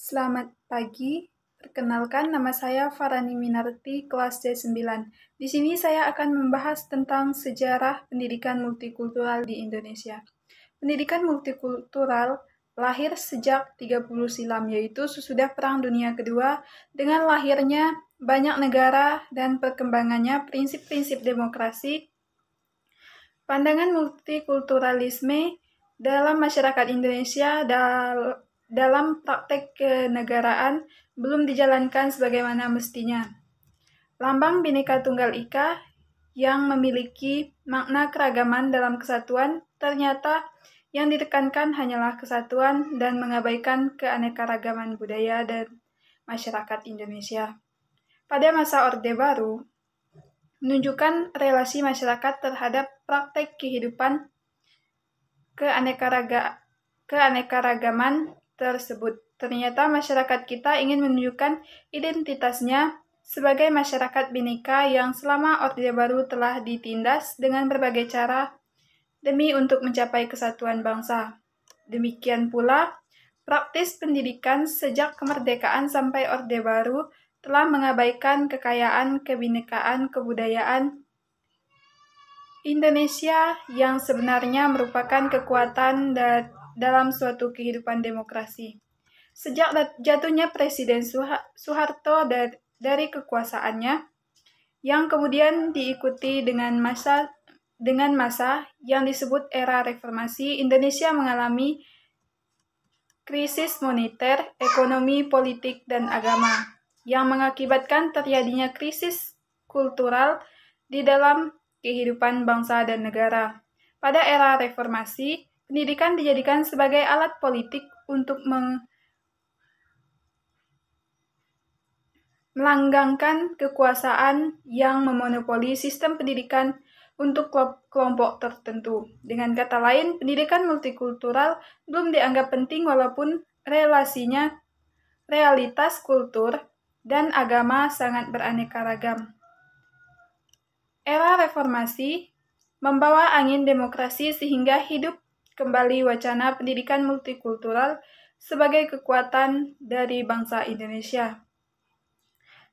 Selamat pagi, perkenalkan nama saya Farani Minarti, kelas C9. Di sini saya akan membahas tentang sejarah pendidikan multikultural di Indonesia. Pendidikan multikultural lahir sejak 30 silam, yaitu sesudah Perang Dunia Kedua, dengan lahirnya banyak negara dan perkembangannya prinsip-prinsip demokrasi. Pandangan multikulturalisme dalam masyarakat Indonesia dalam praktek kenegaraan belum dijalankan sebagaimana mestinya. Lambang Bhinneka Tunggal Ika yang memiliki makna keragaman dalam kesatuan, ternyata yang ditekankan hanyalah kesatuan dan mengabaikan keanekaragaman budaya dan masyarakat Indonesia. Pada masa Orde Baru, menunjukkan relasi masyarakat terhadap praktek kehidupan keanekaragaman tersebut. Ternyata masyarakat kita ingin menunjukkan identitasnya sebagai masyarakat Bhinneka yang selama Orde Baru telah ditindas dengan berbagai cara demi untuk mencapai kesatuan bangsa. Demikian pula, praktis pendidikan sejak kemerdekaan sampai Orde Baru telah mengabaikan kekayaan kebinekaan kebudayaan Indonesia yang sebenarnya merupakan kekuatan dalam suatu kehidupan demokrasi. Sejak jatuhnya Presiden Soeharto dari kekuasaannya, yang kemudian diikuti dengan masa yang disebut era reformasi, Indonesia mengalami krisis moneter, ekonomi, politik, dan agama, yang mengakibatkan terjadinya krisis kultural di dalam kehidupan bangsa dan negara. Pada era reformasi, pendidikan dijadikan sebagai alat politik untuk melanggengkan kekuasaan yang memonopoli sistem pendidikan untuk kelompok tertentu. Dengan kata lain, pendidikan multikultural belum dianggap penting walaupun realitas kultur dan agama sangat beraneka ragam. Era reformasi membawa angin demokrasi sehingga hidup kembali wacana pendidikan multikultural sebagai kekuatan dari bangsa Indonesia.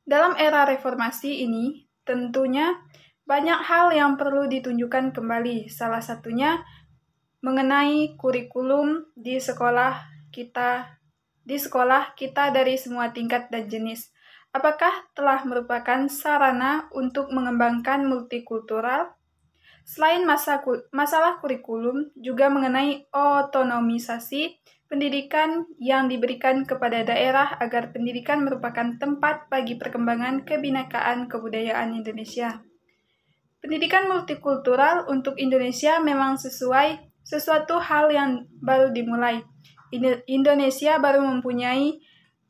Dalam era reformasi ini, tentunya banyak hal yang perlu ditunjukkan kembali. Salah satunya mengenai kurikulum di sekolah kita dari semua tingkat dan jenis. Apakah telah merupakan sarana untuk mengembangkan multikultural? Selain masalah kurikulum, juga mengenai otonomisasi pendidikan yang diberikan kepada daerah agar pendidikan merupakan tempat bagi perkembangan kebinekaan kebudayaan Indonesia. Pendidikan multikultural untuk Indonesia memang sesuatu hal yang baru dimulai. Indonesia baru mempunyai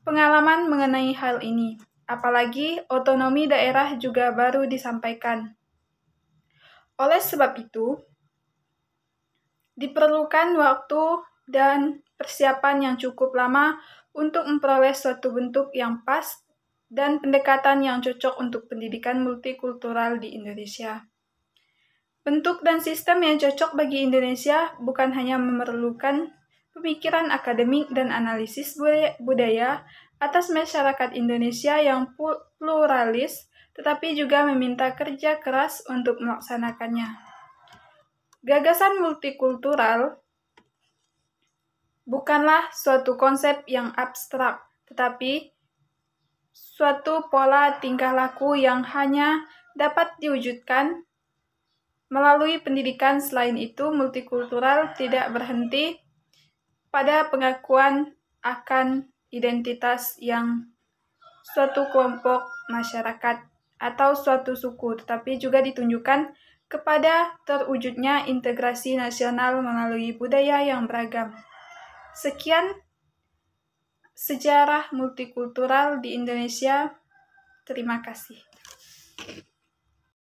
pengalaman mengenai hal ini. Apalagi otonomi daerah juga baru disampaikan. Oleh sebab itu, diperlukan waktu dan persiapan yang cukup lama untuk memperoleh suatu bentuk yang pas dan pendekatan yang cocok untuk pendidikan multikultural di Indonesia. Bentuk dan sistem yang cocok bagi Indonesia bukan hanya memerlukan pemikiran akademik dan analisis budaya atas masyarakat Indonesia yang pluralis, tetapi juga meminta kerja keras untuk melaksanakannya. Gagasan multikultural bukanlah suatu konsep yang abstrak, tetapi suatu pola tingkah laku yang hanya dapat diwujudkan melalui pendidikan. Selain itu, multikultural tidak berhenti pada pengakuan akan identitas yang suatu kelompok masyarakat atau suatu suku, tetapi juga ditunjukkan kepada terwujudnya integrasi nasional melalui budaya yang beragam. Sekian sejarah multikultural di Indonesia. Terima kasih.